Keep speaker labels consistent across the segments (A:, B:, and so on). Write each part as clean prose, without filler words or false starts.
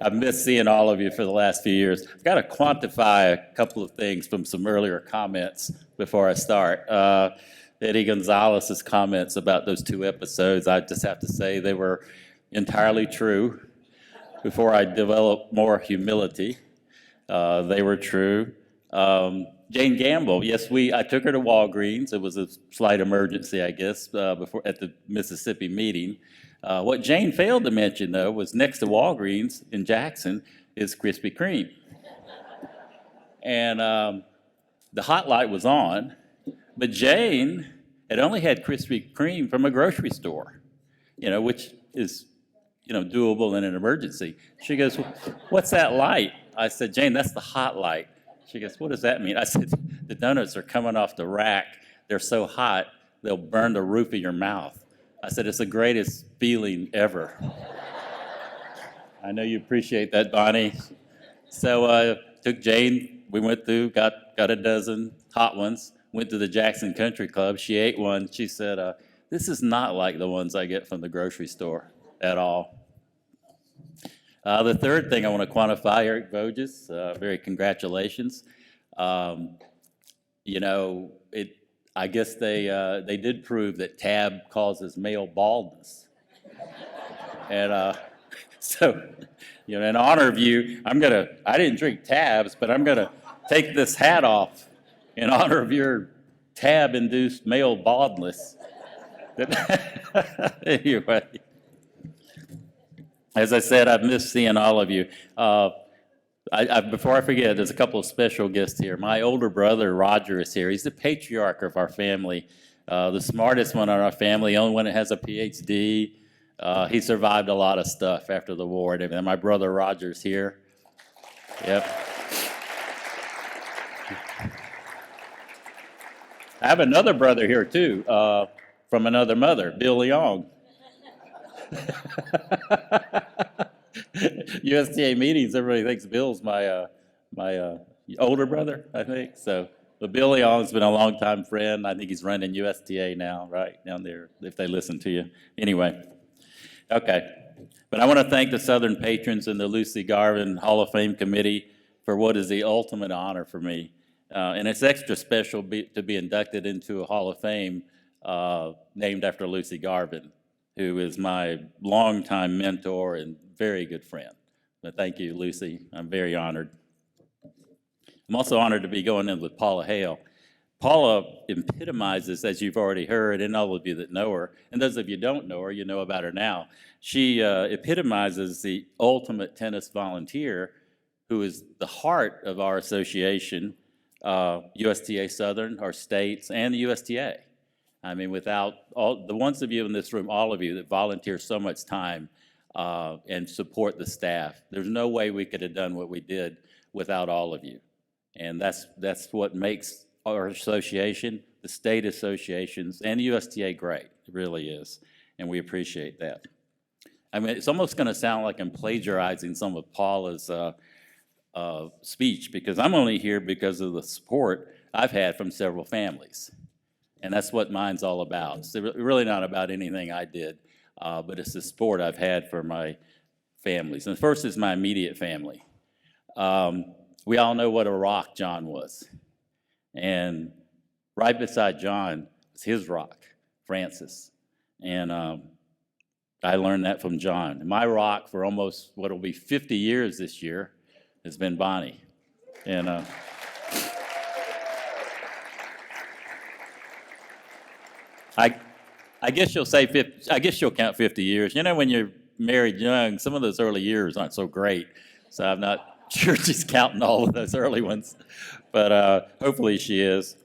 A: I've missed seeing all of you for the last few years. I've got to quantify a couple of things from some earlier comments before I start. Eddie Gonzalez's comments about those 2 episodes, I just have to say they were entirely true. Before I developed more humility, they were true. Jane Gamble, yes, I took her to Walgreens. It was a slight emergency, I guess, before at the Mississippi meeting. What Jane failed to mention, though, was next to Walgreens in Jackson is Krispy Kreme. And the hot light was on, but Jane had only had Krispy Kreme from a grocery store, which is, doable in an emergency. She goes, "What's that light?" I said, "Jane, that's the hot light." She goes, "What does that mean?" I said, "The donuts are coming off the rack. They're so hot, they'll burn the roof of your mouth." I said, "It's the greatest feeling ever." I know you appreciate that, Bonnie. So took Jane, we went through, got a dozen hot ones, went to the Jackson Country Club. She ate one. She said, "This is not like the ones I get from the grocery store at all." The third thing I want to quantify, Eric Voges, very congratulations. I guess they did prove that tab causes male baldness. And so, in honor of you, I didn't drink tabs, but I'm gonna take this hat off in honor of your tab-induced male baldness. Anyway. As I said, I've missed seeing all of you. Before I forget, there's a couple of special guests here. My older brother, Roger, is here. He's the patriarch of our family, the smartest one in our family, the only one that has a PhD. He survived a lot of stuff after the war and everything. My brother, Roger's here. Yep. I have another brother here, too, from another mother, Bill Leong. USTA meetings, everybody thinks Bill's my older brother, I think. So, but Bill Leong's been a long-time friend. I think he's running USTA now, right down there, if they listen to you. Anyway, okay. But I want to thank the Southern patrons and the Lucy Garvin Hall of Fame Committee for what is the ultimate honor for me. And it's extra special to be inducted into a Hall of Fame named after Lucy Garvin, who is my longtime mentor and very good friend. But thank you, Lucy. I'm very honored. I'm also honored to be going in with Paula Hale. Paula epitomizes, as you've already heard, and all of you that know her, and those of you who don't know her, you know about her now. She epitomizes the ultimate tennis volunteer, who is the heart of our association, USTA Southern, our states, and the USTA. I mean, without all the ones of you in this room, all of you that volunteer so much time and support the staff, there's no way we could have done what we did without all of you. And that's what makes our association, the state associations, and the USTA great. It really is. And we appreciate that. I mean, it's almost going to sound like I'm plagiarizing some of Paula's speech, because I'm only here because of the support I've had from several families. And that's what mine's all about. It's really not about anything I did, but it's the support I've had for my families. And first is my immediate family. We all know what a rock John was. And right beside John was his rock, Francis. And I learned that from John. And my rock for almost what will be 50 years this year has been Bonnie. And I guess you'll say 50, I guess you'll count 50 years. You know, when you're married young, some of those early years aren't so great. So I'm not sure she's counting all of those early ones, but hopefully she is.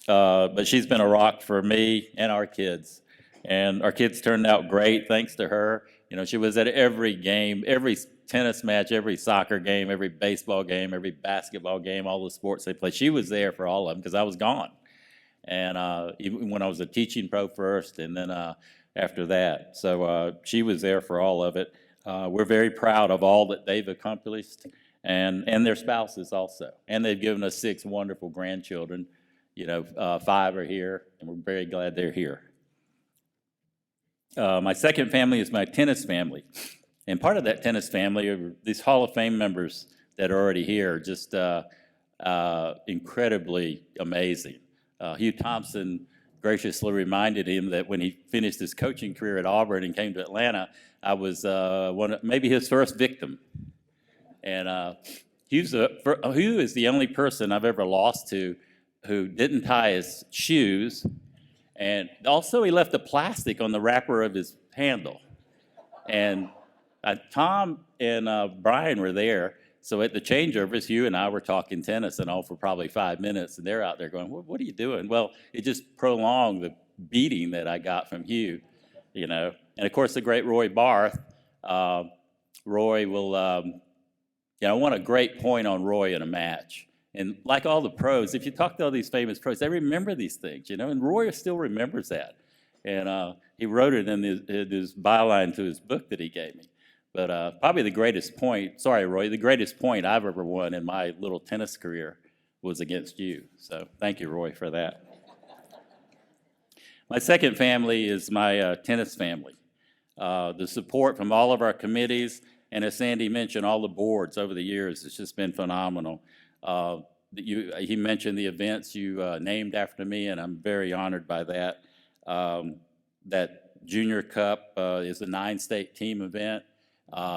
A: But she's been a rock for me and our kids. And our kids turned out great thanks to her. You know, she was at every game, every tennis match, every soccer game, every baseball game, every basketball game, all the sports they played. She was there for all of them because I was gone. And even when I was a teaching pro first, and then after that. So she was there for all of it. We're very proud of all that they've accomplished, and their spouses also. And they've given us 6 wonderful grandchildren. You know, 5 are here, and we're very glad they're here. My second family is my tennis family. And part of that tennis family are these Hall of Fame members that are already here, just incredibly amazing. Hugh Thompson graciously reminded him that when he finished his coaching career at Auburn and came to Atlanta, I was maybe his first victim. And Hugh is the only person I've ever lost to who didn't tie his shoes, and also he left the plastic on the wrapper of his handle. And Tom and Brian were there, so at the changeovers, Hugh and I were talking tennis and all for probably 5 minutes, and they're out there going, what are you doing? Well, it just prolonged the beating that I got from Hugh, you know. And of course, the great Roy Barth. Roy will, I want a great point on Roy in a match. And like all the pros, if you talk to all these famous pros, they remember these things, you know, and Roy still remembers that. And he wrote it in his byline to his book that he gave me. But probably the greatest point, sorry, Roy, the greatest point I've ever won in my little tennis career was against you. So thank you, Roy, for that. My second family is my tennis family. The support from all of our committees, and as Sandy mentioned, all the boards over the years, it's just been phenomenal. He mentioned the events you named after me, and I'm very honored by that. That Junior Cup is a 9-state team event.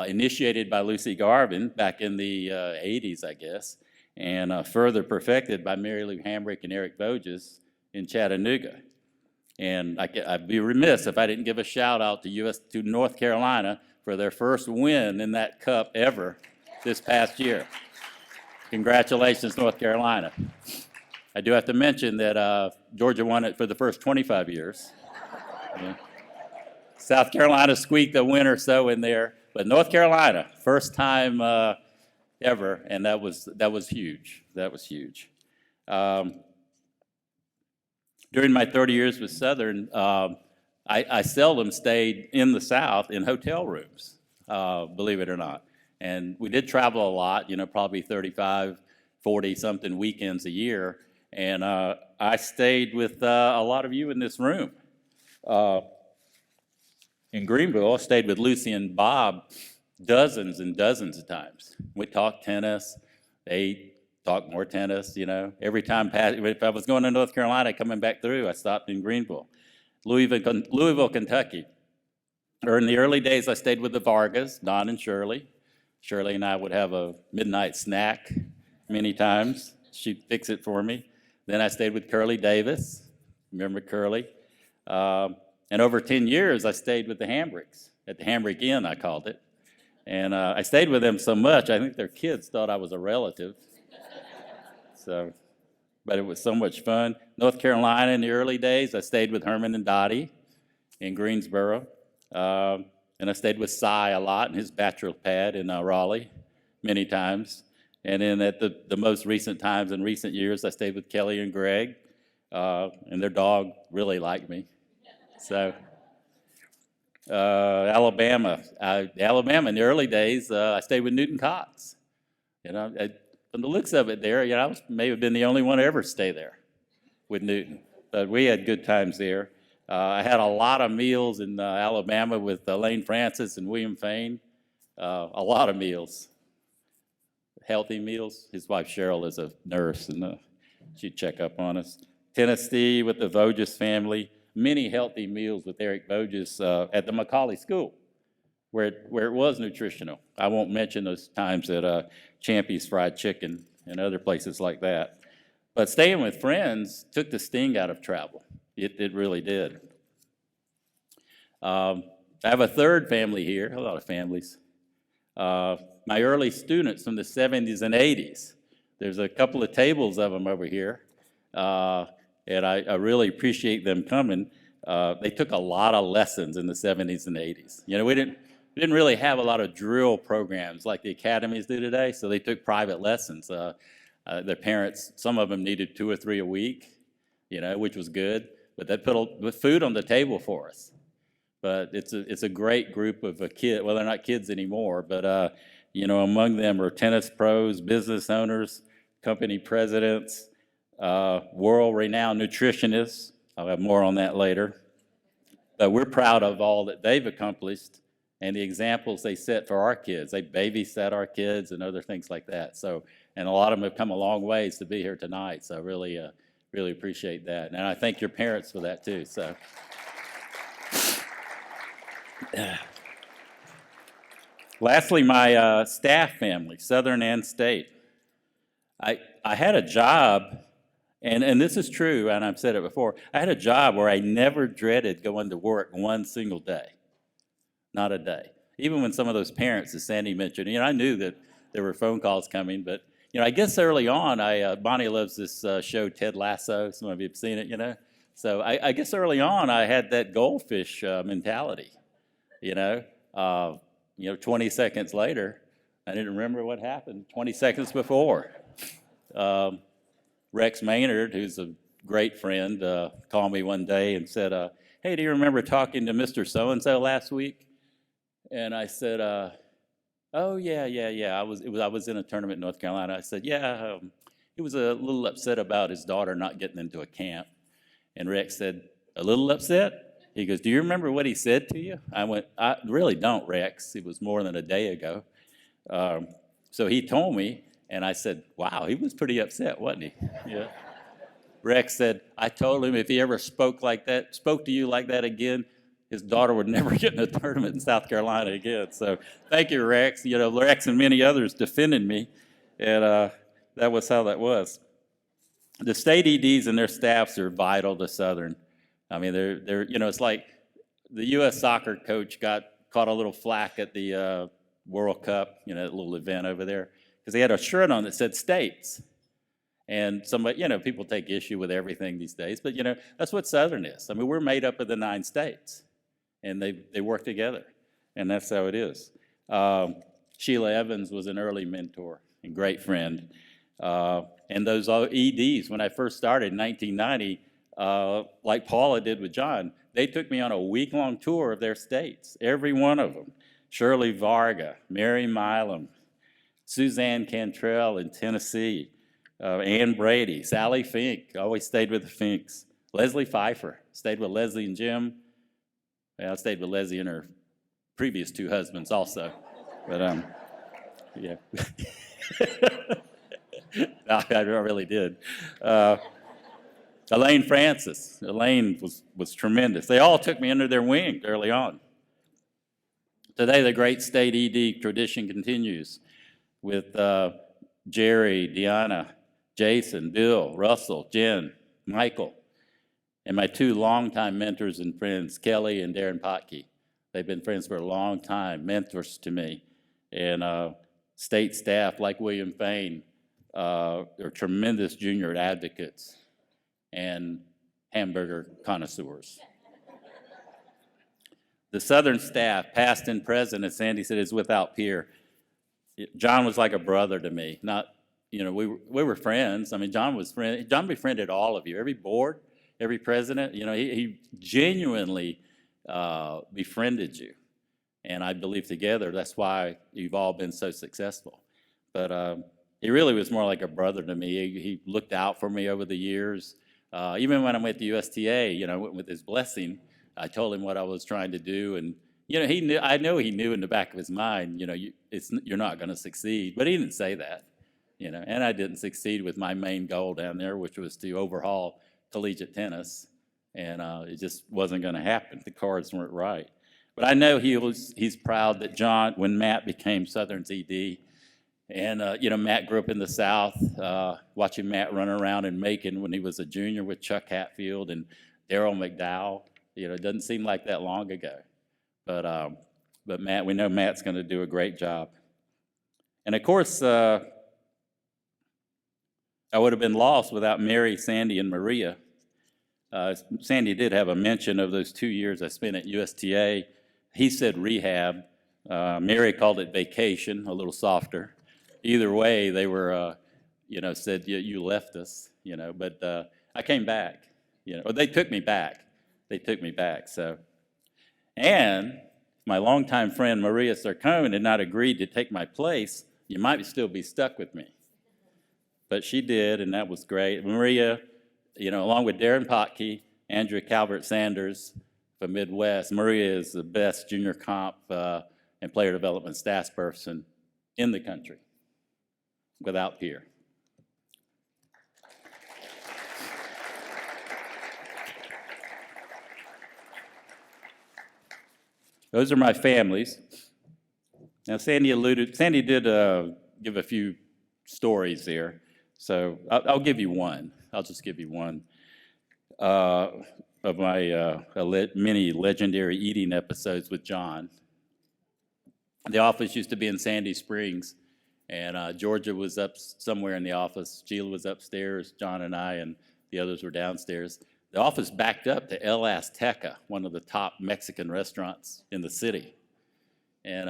A: Initiated by Lucy Garvin back in the 80s, I guess, and further perfected by Mary Lou Hamrick and Eric Voges in Chattanooga. And I'd be remiss if I didn't give a shout out to North Carolina for their first win in that cup ever this past year. Congratulations, North Carolina. I do have to mention that Georgia won it for the first 25 years. Yeah. South Carolina squeaked a win or so in there. But North Carolina, first time ever, and that was huge. That was huge. During my 30 years with Southern, I seldom stayed in the South in hotel rooms, believe it or not. And we did travel a lot, you know, probably 35, 40-something weekends a year. And I stayed with a lot of you in this room. In Greenville, I stayed with Lucy and Bob dozens and dozens of times. We talked tennis. They talked more tennis, you know. Every time, if I was going to North Carolina, coming back through, I stopped in Greenville. Louisville, Kentucky. In the early days, I stayed with the Vargas, Don and Shirley. Shirley and I would have a midnight snack many times. She'd fix it for me. Then I stayed with Curly Davis. Remember Curly? And over 10 years, I stayed with the Hamricks, at the Hamrick Inn, I called it. And I stayed with them so much, I think their kids thought I was a relative. But it was so much fun. North Carolina in the early days, I stayed with Herman and Dottie in Greensboro. And I stayed with Cy a lot in his bachelor pad in Raleigh many times. And then at the most recent times in recent years, I stayed with Kelly and Greg. And their dog really liked me. So, Alabama in the early days, I stayed with Newton Cox. You know, from the looks of it there, you know, I may have been the only one to ever stay there with Newton. But we had good times there. I had a lot of meals in Alabama with Lane Francis and William Fain. A lot of meals, healthy meals. His wife Cheryl is a nurse, and she'd check up on us. Tennessee with the Voges family. Many healthy meals with Eric Voges at the Macaulay School, where it was nutritional. I won't mention those times at Champy's Fried Chicken and other places like that. But staying with friends took the sting out of travel. It really did. I have a third family here, a lot of families. My early students from the 70s and 80s. There's a couple of tables of them over here. And I really appreciate them coming. They took a lot of lessons in the 70s and 80s. You know, we didn't really have a lot of drill programs like the academies do today, so they took private lessons. Their parents, some of them needed 2 or 3 a week, you know, which was good. But they put food on the table for us. But it's a great group of kids. Well, they're not kids anymore, but you know, among them are tennis pros, business owners, company presidents, world-renowned nutritionists. I'll have more on that later. But we're proud of all that they've accomplished and the examples they set for our kids. They babysat our kids and other things like that. So, and a lot of them have come a long ways to be here tonight. So I really, really appreciate that. And I thank your parents for that too. So. Lastly, my staff family, Southern and State. I had a job, and this is true, and I've said it before, I had a job where I never dreaded going to work one single day. Not a day. Even when some of those parents, as Sandy mentioned, I knew that there were phone calls coming, but, I guess early on, Bonnie loves this show, Ted Lasso. Some of you have seen it, So I guess early on, I had that goldfish mentality, 20 seconds later, I didn't remember what happened 20 seconds before. Rex Maynard, who's a great friend, called me one day and said, hey, do you remember talking to Mr. So-and-so last week? And I said, oh, yeah. I was in a tournament in North Carolina. I said, yeah, he was a little upset about his daughter not getting into a camp. And Rex said, a little upset? He goes, do you remember what he said to you? I went, I really don't, Rex. It was more than a day ago. So he told me, and I said, wow, he was pretty upset, wasn't he? Yeah. Rex said, I told him if he ever spoke to you like that again, his daughter would never get in a tournament in South Carolina again. So thank you, Rex. Rex and many others defended me, and that was how that was. The state EDs and their staffs are vital to Southern. I mean, they're it's like the U.S. soccer coach caught a little flack at the World Cup, that little event over there, because he had a shirt on that said states. And somebody, people take issue with everything these days, but that's what Southern is. I mean, we're made up of the 9 states, and they work together, and that's how it is. Sheila Evans was an early mentor and great friend. And those EDs, when I first started in 1990, like Paula did with John, they took me on a week-long tour of their states, every one of them. Shirley Varga, Mary Milam, Suzanne Cantrell in Tennessee, Ann Brady, Sally Fink, always stayed with the Finks. Leslie Pfeiffer, stayed with Leslie and Jim. Well, I stayed with Leslie and her previous 2 husbands also. But, yeah. No, I really did. Elaine Francis. Elaine was tremendous. They all took me under their wing early on. Today, the great state ED tradition continues with Jerry, Deanna, Jason, Bill, Russell, Jen, Michael, and my 2 longtime mentors and friends, Kelly and Darren Potke. They've been friends for a long time, mentors to me. And state staff like William Fain are tremendous junior advocates and hamburger connoisseurs. The Southern staff, past and present, as Sandy said, is without peer. John was like a brother to me. Not, we were friends. I mean, John befriended all of you. Every board, every president, he genuinely befriended you. And I believe together, that's why you've all been so successful. But he really was more like a brother to me. He looked out for me over the years. Even when I went to USTA, with his blessing, I told him what I was trying to do, and he knew. I know he knew in the back of his mind, you're not going to succeed. But he didn't say that, And I didn't succeed with my main goal down there, which was to overhaul collegiate tennis, and it just wasn't going to happen. The cards weren't right. But I know he's proud that John, when Matt became Southern's ED, and Matt grew up in the South, watching Matt run around in Macon when he was a junior with Chuck Hatfield and Darryl McDowell. It doesn't seem like that long ago. But Matt, we know Matt's going to do a great job. And of course, I would have been lost without Mary, Sandy, and Maria. Sandy did have a mention of those 2 years I spent at USTA. He said rehab. Mary called it vacation, a little softer. Either way, they were, said, you left us, but I came back, or they took me back. So. And my longtime friend Maria Sarcone had not agreed to take my place, you might still be stuck with me. But she did, and that was great. Maria, along with Darren Potke, Andrew Calvert Sanders from Midwest, Maria is the best junior comp and player development staff person in the country, without peer. Those are my families. Now, Sandy did give a few stories there, so I'll give you one. I'll just give you one of my many legendary eating episodes with John. The office used to be in Sandy Springs, and Georgia was up somewhere in the office. Sheila was upstairs, John and I, and the others were downstairs. The office backed up to El Azteca, one of the top Mexican restaurants in the city. And,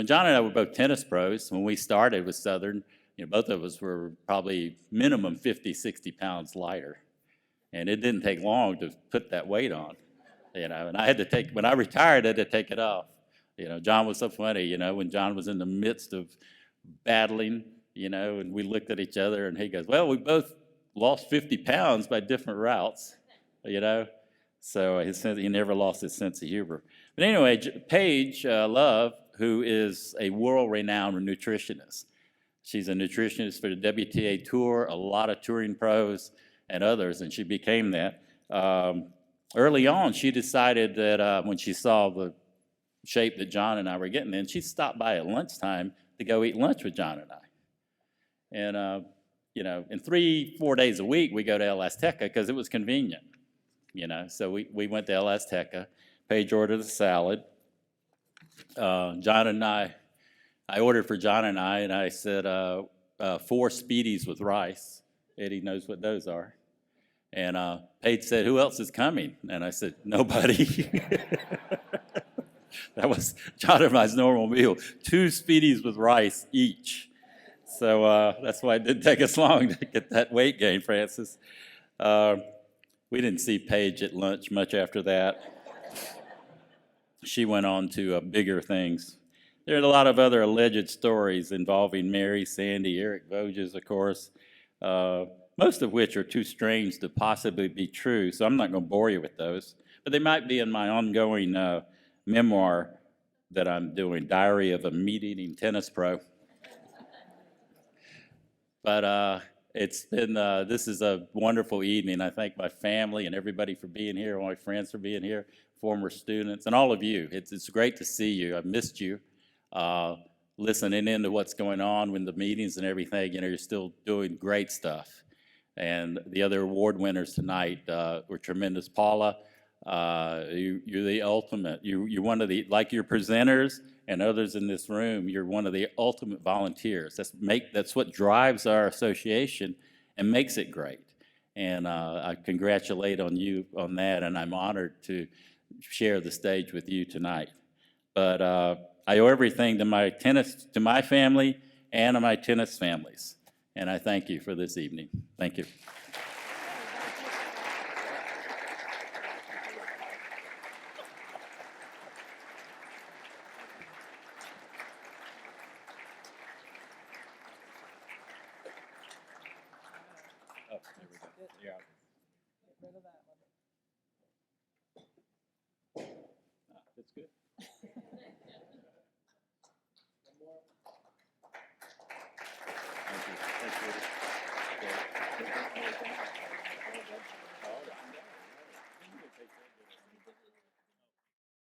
A: John and I were both tennis pros. When we started with Southern, both of us were probably minimum 50, 60 pounds lighter. And it didn't take long to put that weight on, and I had to when I retired, I had to take it off. John was so funny, when John was in the midst of battling, and we looked at each other and he goes, well, we both lost 50 pounds by different routes, So he never lost his sense of humor. But anyway, Paige Love, who is a world-renowned nutritionist. She's a nutritionist for the WTA Tour, a lot of touring pros and others, and she became that. Early on, she decided that when she saw the shape that John and I were getting in, she stopped by at lunchtime to go eat lunch with John and I. And in 3-4 days a week, we go to El Azteca because it was convenient, So we went to El Azteca. Paige ordered a salad. John and I ordered for John and I said 4 Speedies with rice. Eddie knows what those are. And Paige said, who else is coming? And I said, nobody. That was John and I's normal meal, 2 Speedies with rice each. So that's why it didn't take us long to get that weight gain, Francis. We didn't see Paige at lunch much after that. She went on to bigger things. There are a lot of other alleged stories involving Mary, Sandy, Eric Voges, of course, most of which are too strange to possibly be true, so I'm not going to bore you with those. But they might be in my ongoing memoir that I'm doing, Diary of a Meat-Eating Tennis Pro. But it's been, this is a wonderful evening. I thank my family and everybody for being here, all my friends for being here, former students, and all of you. It's great to see you. I've missed you. Listening into what's going on with the meetings and everything, you're still doing great stuff. And the other award winners tonight were tremendous. Paula, you're the ultimate. You're one of the, like your presenters and others in this room, you're one of the ultimate volunteers. That's what drives our association and makes it great. And I congratulate on you on that, and I'm honored to share the stage with you tonight. But I owe everything to my family and to my tennis families. And I thank you for this evening. Thank you. Oh, there we go. Yeah.
B: Get rid of that one.
A: That's good.